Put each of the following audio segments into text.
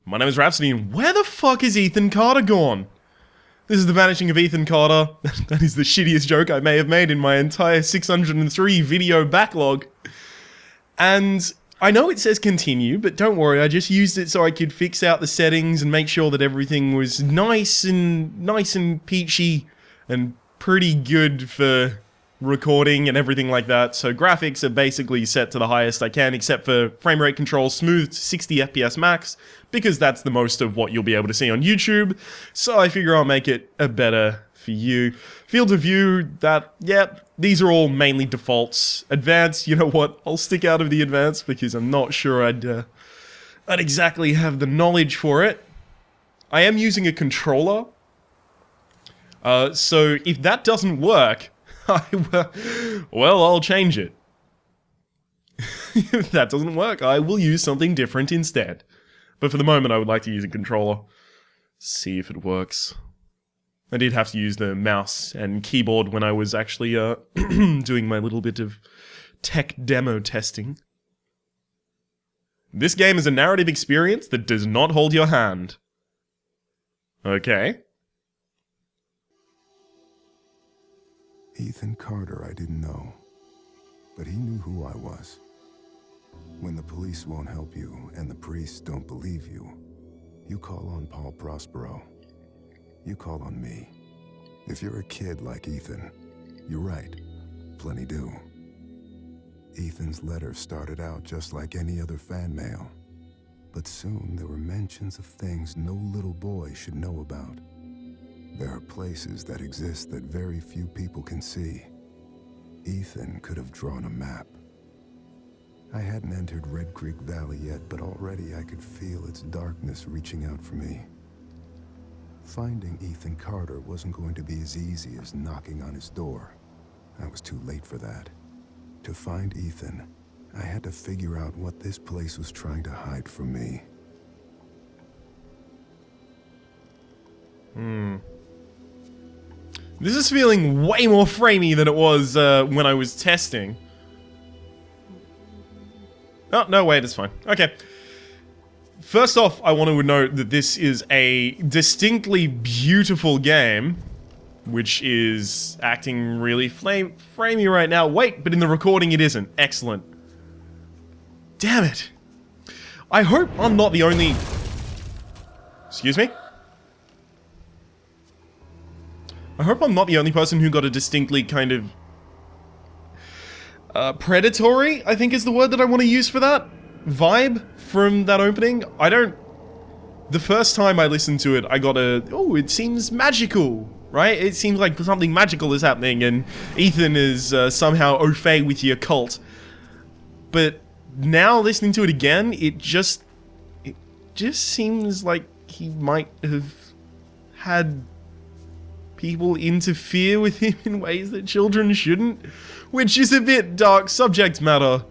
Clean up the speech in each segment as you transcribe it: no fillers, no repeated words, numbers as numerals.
My name is Rhapsody, and where the fuck is Ethan Carter gone? This is the vanishing of Ethan Carter. That is the shittiest joke I may have made in my entire 603 video backlog. And I know it says continue, but don't worry, I just used it so I could fix out the settings and make sure that everything was nice and peachy and pretty good for recording and everything like that. So graphics are basically set to the highest I can, except for frame rate control, smooth 60 FPS max, because that's the most of what you'll be able to see on YouTube. So I figure I'll make it a better for you. Field of view, these are all mainly defaults. Advanced, you know what, I'll stick out of the advanced because I'm not sure I'd exactly have the knowledge for it. I am using a controller. So if that doesn't work, well, I'll change it. If that doesn't work, I will use something different instead. But for the moment, I would like to use a controller. See if it works. I did have to use the mouse and keyboard when I was actually doing my little bit of tech demo testing. This game is a narrative experience that does not hold your hand. Okay. Ethan Carter, I didn't know, but he knew who I was. When the police won't help you and the priests don't believe you, you call on Paul Prospero. You call on me. If you're a kid like Ethan, you're right, plenty do. Ethan's letter started out just like any other fan mail, but soon there were mentions of things no little boy should know about. There are places that exist that very few people can see. Ethan could have drawn a map. I hadn't entered Red Creek Valley yet, but already I could feel its darkness reaching out for me. Finding Ethan Carter wasn't going to be as easy as knocking on his door. I was too late for that. To find Ethan, I had to figure out what this place was trying to hide from me. This is feeling way more framey than it was when I was testing. Oh, no, wait, it's fine. Okay. First off, I want to note that this is a distinctly beautiful game, which is acting really framey right now. Wait, but in the recording it isn't. Excellent. Damn it. I hope I'm not the only... Excuse me? I hope I'm not the only person who got a distinctly kind of... predatory, I think is the word that I want to use for that. Vibe from that opening. The first time I listened to it, I got it seems magical, right? It seems like something magical is happening and Ethan is somehow au fait with the occult. But now listening to it again, it just seems like he might have had people interfere with him in ways that children shouldn't, which is a bit dark subject matter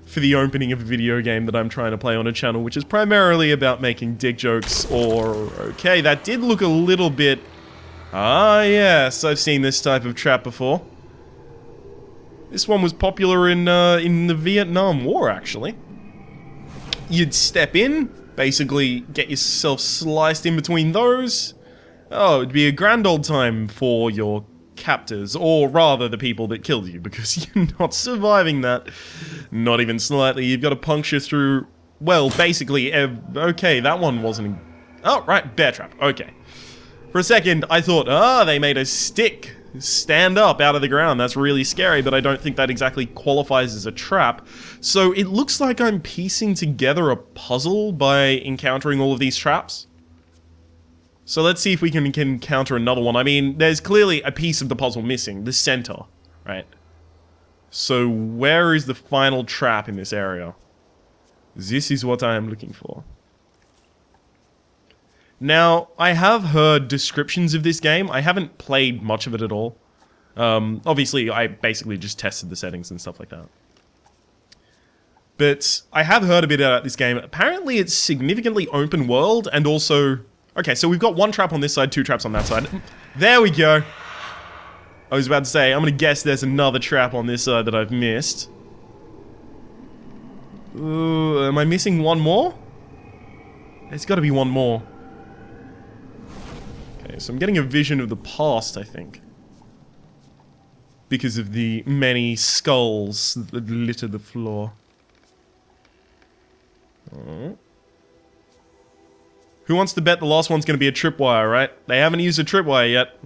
for the opening of a video game that I'm trying to play on a channel, which is primarily about making dick jokes, okay, that did look a little bit... Ah, yes, I've seen this type of trap before. This one was popular in the Vietnam War, actually. You'd step in, basically get yourself sliced in between those. Oh, it'd be a grand old time for your captors, or rather the people that killed you, because you're not surviving that. Not even slightly. You've got to puncture through, well, basically, okay, that one wasn't... Oh, right, bear trap, okay. For a second, I thought, they made a stick stand up out of the ground. That's really scary, but I don't think that exactly qualifies as a trap. So it looks like I'm piecing together a puzzle by encountering all of these traps. So let's see if we can encounter another one. I mean, there's clearly a piece of the puzzle missing, the center, right? So where is the final trap in this area? This is what I am looking for. Now, I have heard descriptions of this game. I haven't played much of it at all. Obviously, I basically just tested the settings and stuff like that. But I have heard a bit about this game. Apparently, it's significantly open world and also... Okay, so we've got one trap on this side, two traps on that side. There we go. I was about to say, I'm gonna guess there's another trap on this side that I've missed. Ooh, am I missing one more? There's got to be one more. Okay, so I'm getting a vision of the past, I think. Because of the many skulls that litter the floor. Oh. Who wants to bet the last one's going to be a tripwire, right? They haven't used a tripwire yet.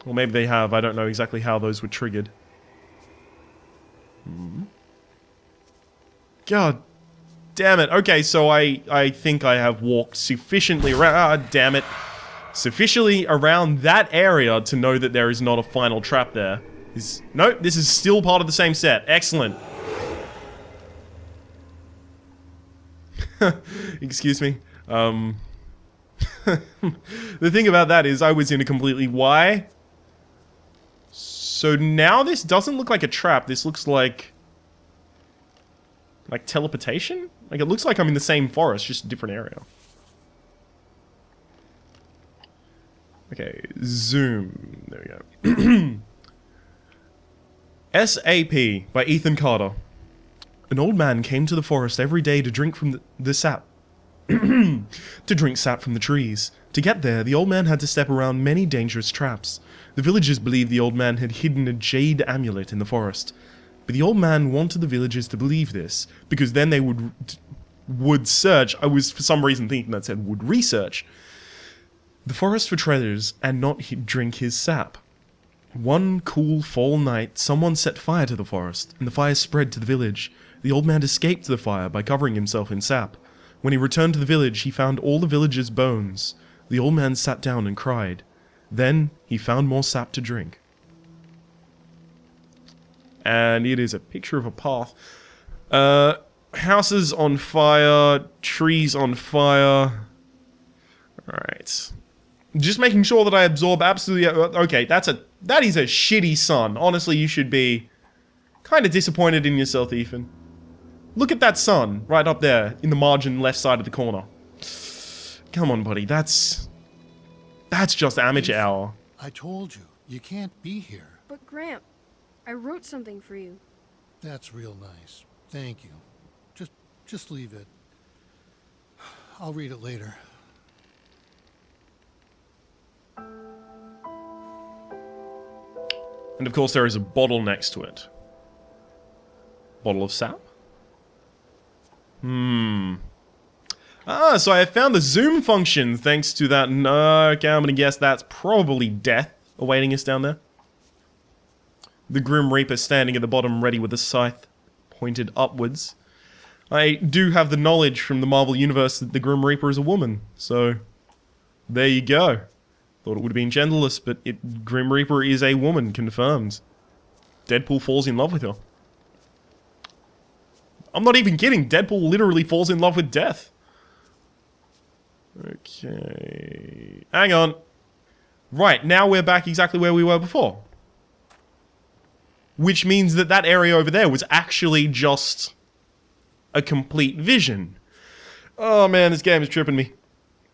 Or maybe they have. I don't know exactly how those were triggered. God damn it. Okay, so I think I have walked sufficiently around... damn it. Sufficiently around that area to know that there is not a final trap there. Nope, this is still part of the same set. Excellent. Excuse me. The thing about that is I was in a completely... Why? So now this doesn't look like a trap. This looks like teleportation? Like it looks like I'm in the same forest, just a different area. Okay, zoom. There we go. S.A.P. by Ethan Carter. An old man came to the forest every day to drink from the sap. To drink sap from the trees. To get there, the old man had to step around many dangerous traps. The villagers believed the old man had hidden a jade amulet in the forest. But the old man wanted the villagers to believe this, because then they would search. I was for some reason thinking that said would research the forest for treasures and not drink his sap. One cool fall night, someone set fire to the forest, and the fire spread to the village. The old man escaped the fire by covering himself in sap. When he returned to the village, he found all the villagers' bones. The old man sat down and cried. Then, he found more sap to drink. And it is a picture of a path. Houses on fire, trees on fire. Alright. Just making sure that I absorb absolutely... Okay, that is a shitty sun. Honestly, you should be kind of disappointed in yourself, Ethan. Look at that sun right up there in the margin left side of the corner. Come on, buddy. That's just amateur hour. I told you, you can't be here. But Gramp, I wrote something for you. That's real nice. Thank you. Just leave it. I'll read it later. And of course there is a bottle next to it. Bottle of sap? Ah, so I found the zoom function thanks to that. No, okay, I'm gonna guess that's probably death awaiting us down there. The Grim Reaper standing at the bottom ready with a scythe pointed upwards. I do have the knowledge from the Marvel Universe that the Grim Reaper is a woman, so there you go. Thought it would have been genderless, but Grim Reaper is a woman, confirmed. Deadpool falls in love with her. I'm not even kidding, Deadpool literally falls in love with death. Okay... Hang on. Right, now we're back exactly where we were before. Which means that that area over there was actually just a complete vision. Oh man, this game is tripping me.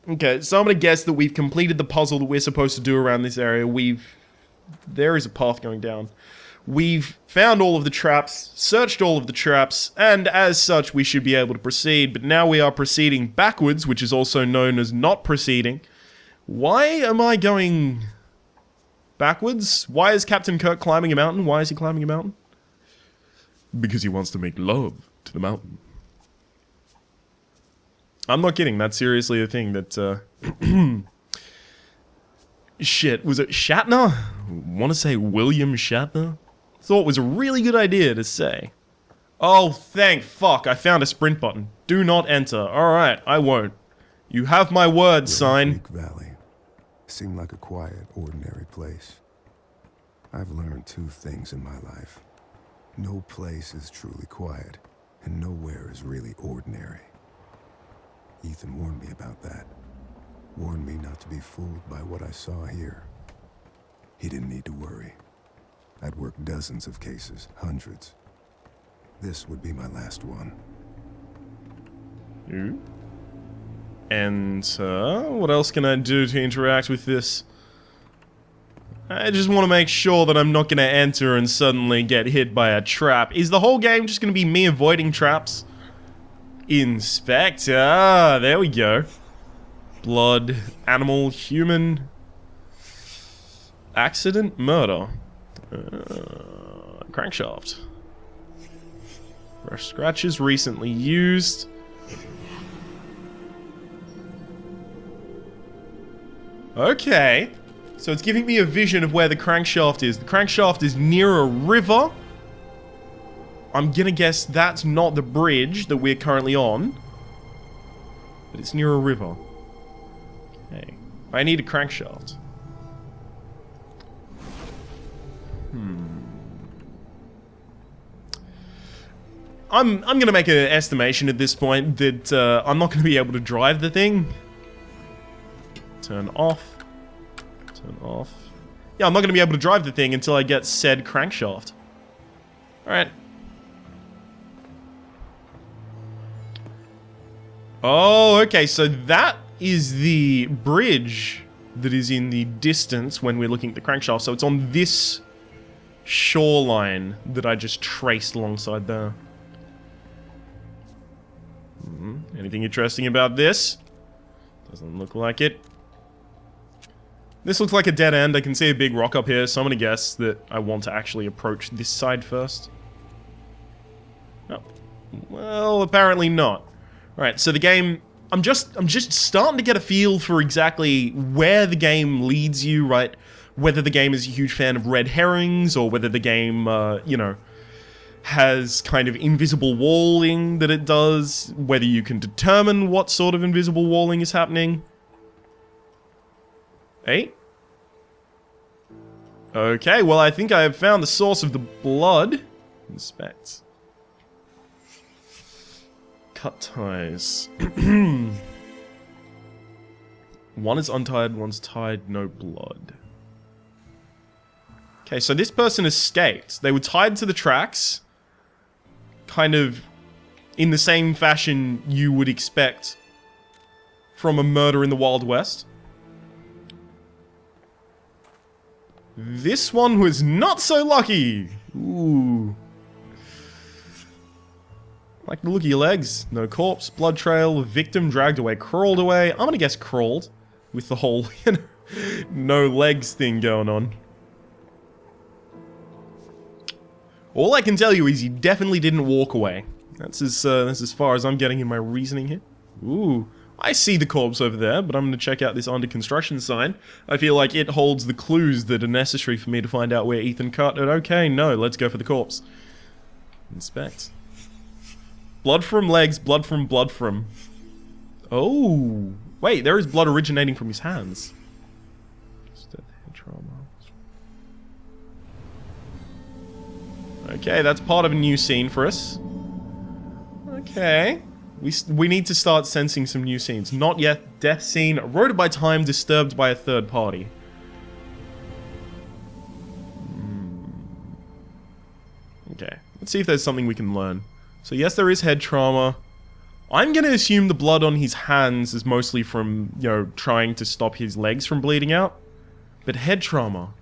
Okay, so I'm gonna guess that we've completed the puzzle that we're supposed to do around this area. There is a path going down. We've found all of the traps, searched all of the traps, and as such we should be able to proceed, but now we are proceeding backwards, which is also known as not proceeding. Why am I going backwards? Why is Captain Kirk climbing a mountain? Why is he climbing a mountain? Because he wants to make love to the mountain. I'm not kidding, that's seriously a thing that, shit, was it Shatner? Want to say William Shatner? Thought it was a really good idea to say. Oh, thank fuck, I found a sprint button. Do not enter. Alright, I won't. You have my word, sign. Creek Valley seemed like a quiet, ordinary place. I've learned two things in my life. No place is truly quiet, and nowhere is really ordinary. Ethan warned me about that. Warned me not to be fooled by what I saw here. He didn't need to worry. I'd worked dozens of cases, hundreds. This would be my last one. Enter. What else can I do to interact with this? I just want to make sure that I'm not going to enter and suddenly get hit by a trap. Is the whole game just going to be me avoiding traps? Inspector. There we go. Blood, animal, human. Accident, murder. Crankshaft. Fresh scratches recently used. Okay. So it's giving me a vision of where the crankshaft is. The crankshaft is near a river. I'm gonna guess that's not the bridge that we're currently on. But it's near a river. Okay. I need a crankshaft. I'm gonna make an estimation at this point that I'm not gonna be able to drive the thing. Turn off. Turn off. Yeah, I'm not gonna be able to drive the thing until I get said crankshaft. Alright. Oh, okay, so that is the bridge that is in the distance when we're looking at the crankshaft. So it's on this shoreline that I just traced alongside there. Anything interesting about this? Doesn't look like it. This looks like a dead end. I can see a big rock up here, so I'm gonna guess that I want to actually approach this side first. Oh. Well, apparently not. Alright, so the game... I'm just starting to get a feel for exactly where the game leads you, right? Whether the game is a huge fan of red herrings, or whether the game, you know, has kind of invisible walling that it does, whether you can determine what sort of invisible walling is happening. Hey? Okay, well I think I have found the source of the blood. Inspect. Cut ties. One is untied, one's tied, no blood. Okay, so this person escaped. They were tied to the tracks, kind of in the same fashion you would expect from a murder in the Wild West. This one was not so lucky. Ooh. Like the look of your legs. No corpse, blood trail, victim dragged away, crawled away. I'm gonna guess crawled. With the whole, you know, no legs thing going on. All I can tell you is he definitely didn't walk away. That's as far as I'm getting in my reasoning here. Ooh. I see the corpse over there, but I'm going to check out this under construction sign. I feel like it holds the clues that are necessary for me to find out where Ethan cut it. Okay, no, let's go for the corpse. Inspect. Blood from legs, blood from, blood from. Oh. Wait, there is blood originating from his hands. Okay, that's part of a new scene for us. Okay. We need to start sensing some new scenes. Not yet. Death scene. Eroded by time. Disturbed by a third party. Okay. Let's see if there's something we can learn. So yes, there is head trauma. I'm going to assume the blood on his hands is mostly from, you know, trying to stop his legs from bleeding out. But head trauma.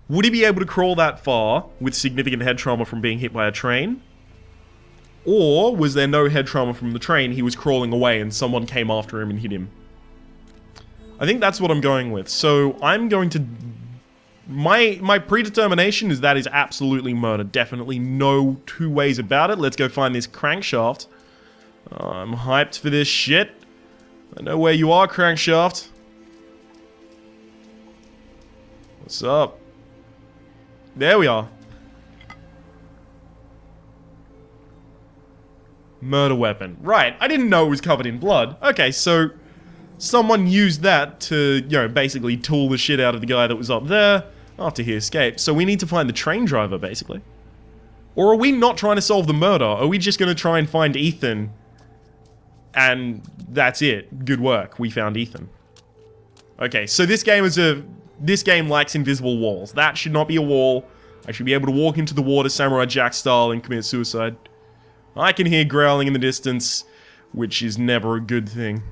Would he be able to crawl that far with significant head trauma from being hit by a train? Or was there no head trauma from the train, he was crawling away and someone came after him and hit him? I think that's what I'm going with. So I'm going to... My predetermination is that is absolutely murder. Definitely no two ways about it. Let's go find this crankshaft. I'm hyped for this shit. I know where you are, crankshaft. What's up? There we are. Murder weapon. Right, I didn't know it was covered in blood. Okay, so someone used that to, you know, basically tool the shit out of the guy that was up there after he escaped. So we need to find the train driver, basically. Or are we not trying to solve the murder? Are we just going to try and find Ethan? And that's it. Good work. We found Ethan. Okay, so this game lacks invisible walls. That should not be a wall. I should be able to walk into the water Samurai Jack style and commit suicide. I can hear growling in the distance, which is never a good thing.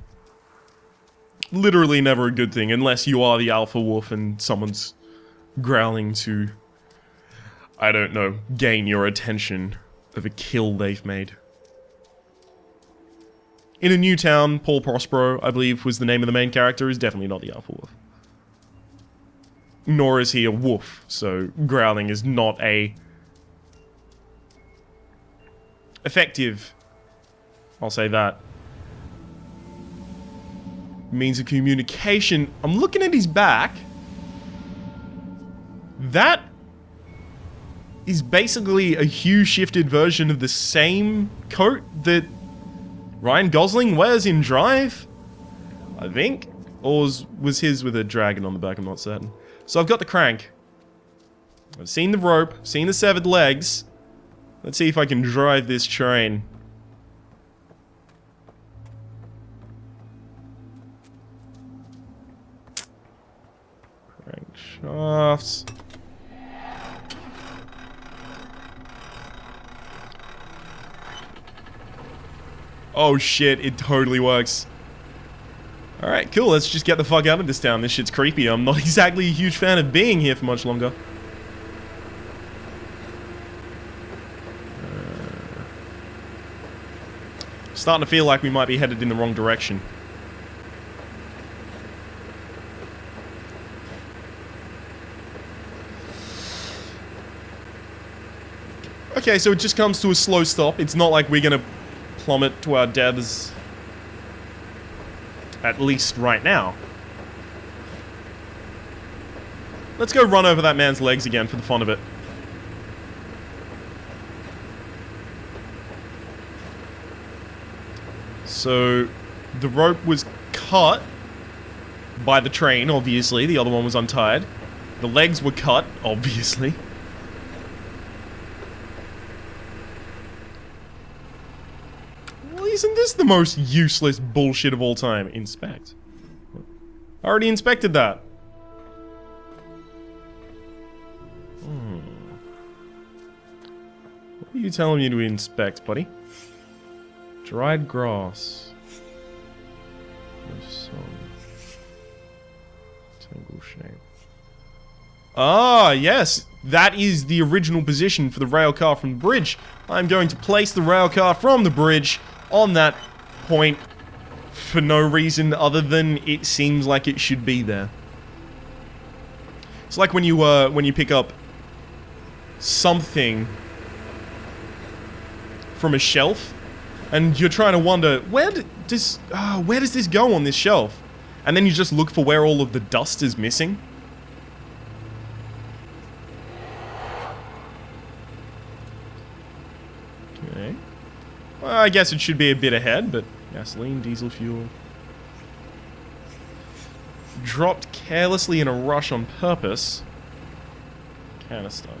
Literally never a good thing, unless you are the alpha wolf and someone's growling to, I don't know, gain your attention of a kill they've made. in a new town, Paul Prospero, I believe, was the name of the main character, is definitely not the Alpha Wolf. Nor is he a wolf, so growling is not a effective, I'll say that, means of communication. I'm looking at his back. That is basically a hue-shifted version of the same coat that Ryan Gosling wears in Drive, I think. Or was his with a dragon on the back, I'm not certain. So I've got the crank. I've seen the rope, seen the severed legs. Let's see if I can drive this train. Crankshafts. Oh shit, it totally works. Alright, cool, let's just get the fuck out of this town. This shit's creepy. I'm not exactly a huge fan of being here for much longer. Starting to feel like we might be headed in the wrong direction. Okay, so it just comes to a slow stop. It's not like we're gonna plummet to our deaths. At least right now. Let's go run over that man's legs again for the fun of it. So, the rope was cut by the train, obviously. The other one was untied. The legs were cut, obviously. Well, isn't this the most useless bullshit of all time? Inspect. I already inspected that. What are you telling me to inspect, buddy? Dried grass. No sun. Tangle shape. Ah, yes. That is the original position for the rail car from the bridge. I'm going to place the rail car from the bridge on that point for no reason other than it seems like it should be there. It's like when you pick up something from a shelf and you're trying to wonder, where does this go on this shelf? And then you just look for where all of the dust is missing. Okay. Well, I guess it should be a bit ahead, but gasoline, diesel fuel. Dropped carelessly in a rush on purpose. Canister.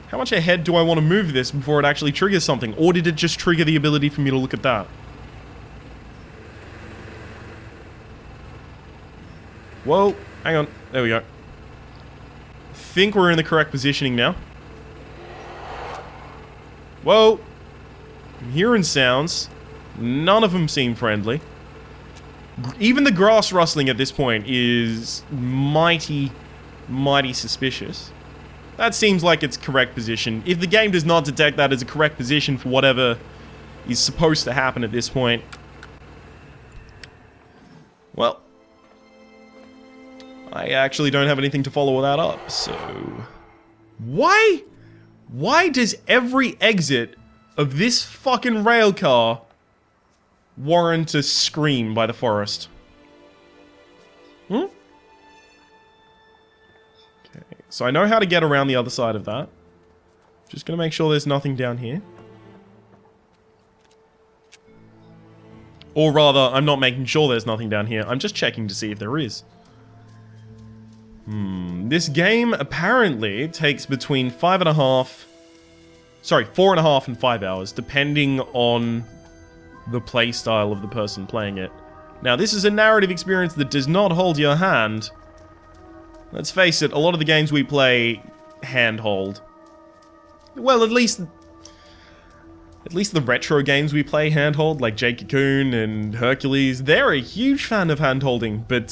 How much ahead do I want to move this before it actually triggers something? Or did it just trigger the ability for me to look at that? Whoa, hang on. There we go. Think we're in the correct positioning now. Whoa. I'm hearing sounds. None of them seem friendly. Even the grass rustling at this point is mighty, mighty suspicious. That seems like its correct position. If the game does not detect that as a correct position for whatever is supposed to happen at this point, well, I actually don't have anything to follow that up, so... Why does every exit of this fucking rail car warrant a scream by the forest? Hmm? So I know how to get around the other side of that. Just gonna make sure there's nothing down here. Or rather, I'm not making sure there's nothing down here. I'm just checking to see if there is. This game apparently takes between 4.5 and 5 hours, depending on the playstyle of the person playing it. Now, this is a narrative experience that does not hold your hand. Let's face it, a lot of the games we play handhold. Well, at least the retro games we play handhold, like Jake Cocoon and Hercules, they're a huge fan of handholding, but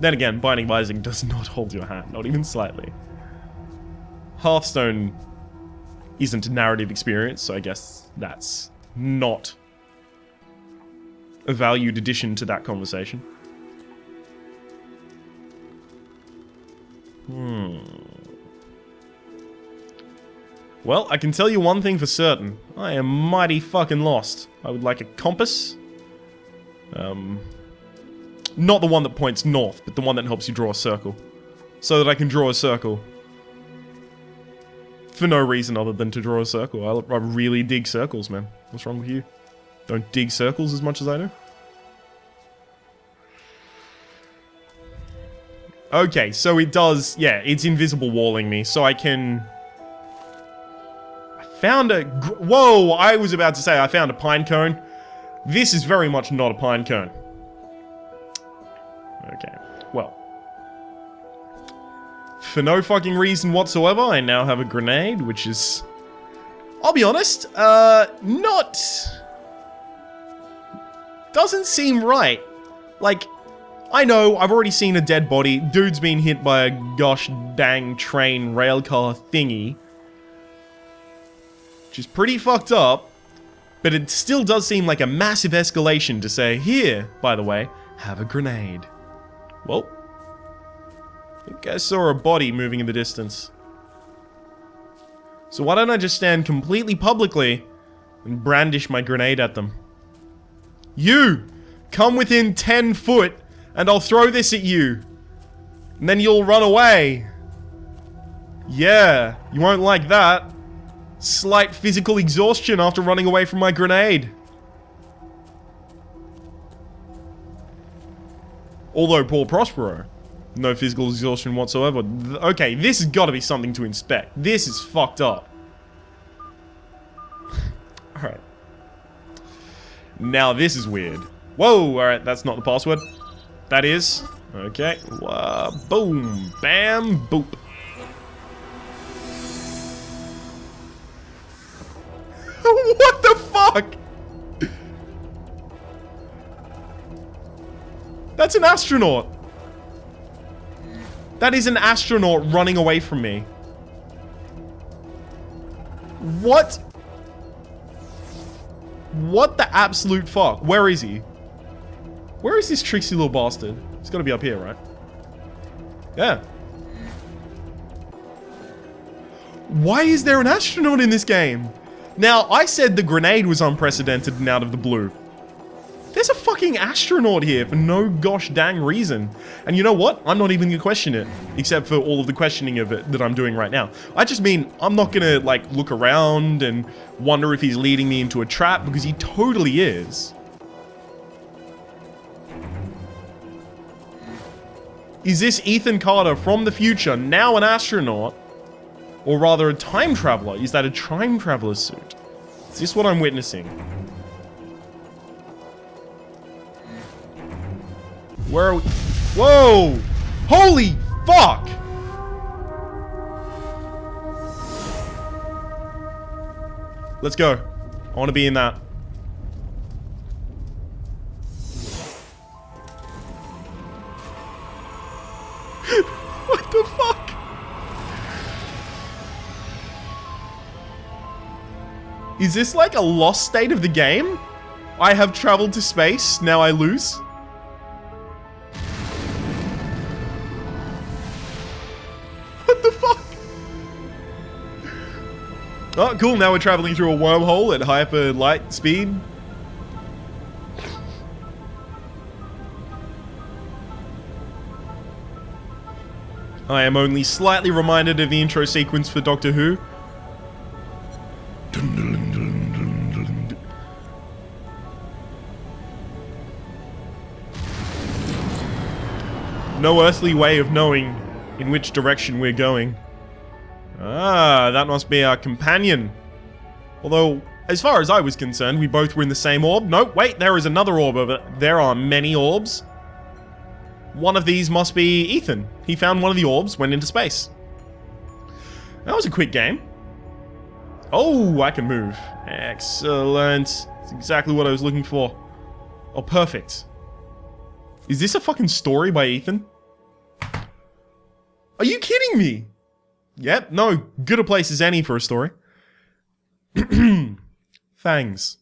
then again, Binding of Isaac does not hold your hand, not even slightly. Hearthstone isn't a narrative experience, so I guess that's not a valued addition to that conversation. Well, I can tell you one thing for certain. I am mighty fucking lost. I would like a compass. Not the one that points north, but the one that helps you draw a circle. So that I can draw a circle. For no reason other than to draw a circle. I really dig circles, man. What's wrong with you? Don't dig circles as much as I do? Okay, so it does... Yeah, it's invisible walling me, so I can... I found a... Whoa! I was about to say I found a pine cone. This is very much not a pine cone. Okay, well. For no fucking reason whatsoever, I now have a grenade, which is... I'll be honest, not... Doesn't seem right. Like, I know, I've already seen a dead body. Dude's been hit by a gosh dang train railcar thingy. Which is pretty fucked up. But it still does seem like a massive escalation to say, here, by the way, have a grenade. Well, I think I saw a body moving in the distance. So why don't I just stand completely publicly and brandish my grenade at them? You! Come within 10 foot and I'll throw this at you. And then you'll run away. Yeah, you won't like that. Slight physical exhaustion after running away from my grenade. Although Paul Prospero, no physical exhaustion whatsoever. Okay, this has got to be something to inspect. This is fucked up. Alright. Now this is weird. Whoa, alright, that's not the password. That is. Okay. Boom. Bam. Boop. What the fuck? That's an astronaut. That is an astronaut running away from me. What? What the absolute fuck? Where is he? Where is this tricksy little bastard? He's gotta be up here, right? Yeah. Why is there an astronaut in this game? Now, I said the grenade was unprecedented and out of the blue. There's a fucking astronaut here for no gosh dang reason. And you know what? I'm not even gonna question it. Except for all of the questioning of it that I'm doing right now. I just mean, I'm not gonna, like, look around and wonder if he's leading me into a trap, because he totally is. Is this Ethan Carter from the future, now an astronaut? Or rather a time traveler? Is that a time traveler suit? Is this what I'm witnessing? Where are we? Whoa! Holy fuck! Let's go. I want to be in that. What the fuck? Is this like a lost state of the game? I have traveled to space, now I lose? What the fuck? Oh, cool, now we're traveling through a wormhole at hyper light speed. I am only slightly reminded of the intro sequence for Doctor Who. No earthly way of knowing in which direction we're going. Ah, that must be our companion. Although, as far as I was concerned, we both were in the same orb. No, wait, there is another orb over there. There are many orbs. One of these must be Ethan. He found one of the orbs, went into space. That was a quick game. Oh, I can move. Excellent. That's exactly what I was looking for. Oh, perfect. Is this a fucking story by Ethan? Are you kidding me? Yep, no, good a place as any for a story. Fangs.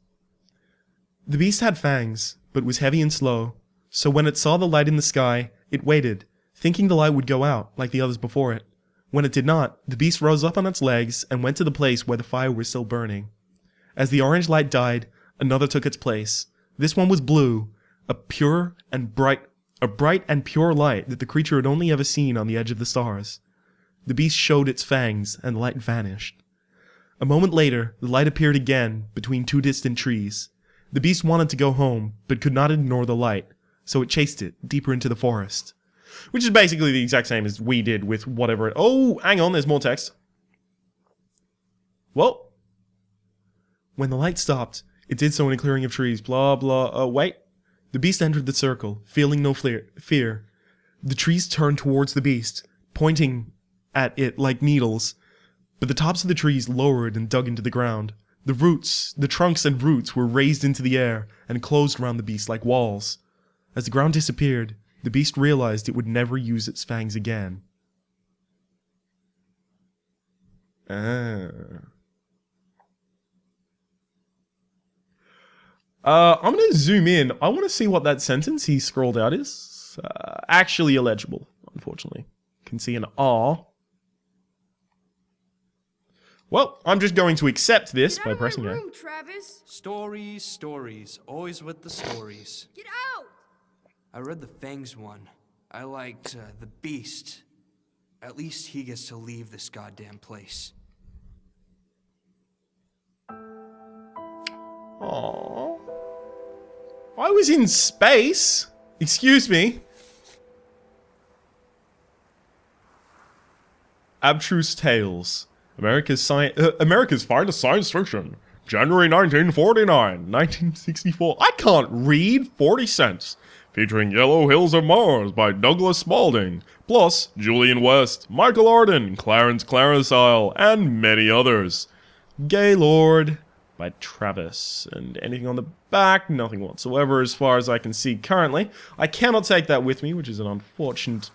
The beast had fangs, but was heavy and slow, so when it saw the light in the sky, it waited, thinking the light would go out, like the others before it. When it did not, the beast rose up on its legs and went to the place where the fire was still burning. As the orange light died, another took its place. This one was blue, a bright and pure light that the creature had only ever seen on the edge of the stars. The beast showed its fangs, and the light vanished. A moment later, the light appeared again between two distant trees. The beast wanted to go home, but could not ignore the light, so it chased it deeper into the forest. Which is basically the exact same as we did with whatever it... Oh, hang on, there's more text. Well, when the light stopped, it did so in a clearing of trees, blah, blah, wait. The beast entered the circle, feeling no fear. The trees turned towards the beast, pointing at it like needles, but the tops of the trees lowered and dug into the ground. The trunks and roots were raised into the air and closed around the beast like walls. As the ground disappeared, the beast realized it would never use its fangs again. I'm going to zoom in. I want to see what that sentence he scrolled out is. Actually illegible, unfortunately. Can see an R. Well, I'm just going to accept this by pressing A. room, Travis. Stories. Always with the stories. Get out! I read the Fangs one. I liked the Beast. At least he gets to leave this goddamn place. Aww. I was in space. Excuse me. Abstruse Tales. America's finest science fiction. January 1949, 1964. I can't read. 40 cents. Featuring Yellow Hills of Mars by Douglas Spalding. Plus Julian West, Michael Arden, Clarence Clarisile, and many others. Gaylord by Travis. And anything on the back? Nothing whatsoever as far as I can see currently. I cannot take that with me, which is an unfortunate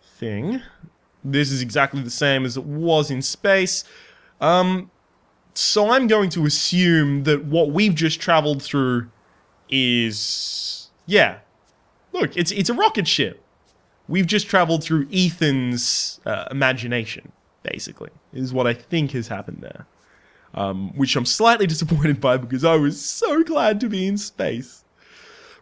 thing. This is exactly the same as it was in space. So I'm going to assume that what we've just traveled through is... Yeah. Look, it's a rocket ship. We've just traveled through Ethan's imagination, basically, is what I think has happened there. Which I'm slightly disappointed by because I was so glad to be in space.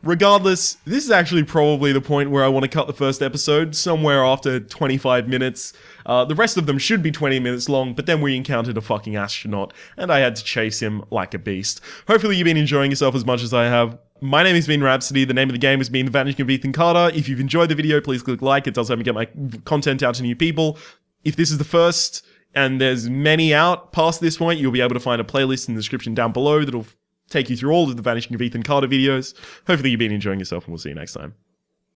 Regardless, this is actually probably the point where I want to cut the first episode, somewhere after 25 minutes. The rest of them should be 20 minutes long, but then we encountered a fucking astronaut, and I had to chase him like a beast. Hopefully you've been enjoying yourself as much as I have. My name has been Rhapsody, the name of the game has been The Vanishing of Ethan Carter. If you've enjoyed the video, please click like, it does help me get my content out to new people. If this is the first, and there's many out past this point, you'll be able to find a playlist in the description down below that'll take you through all of the Vanishing of Ethan Carter videos. Hopefully you've been enjoying yourself, and we'll see you next time.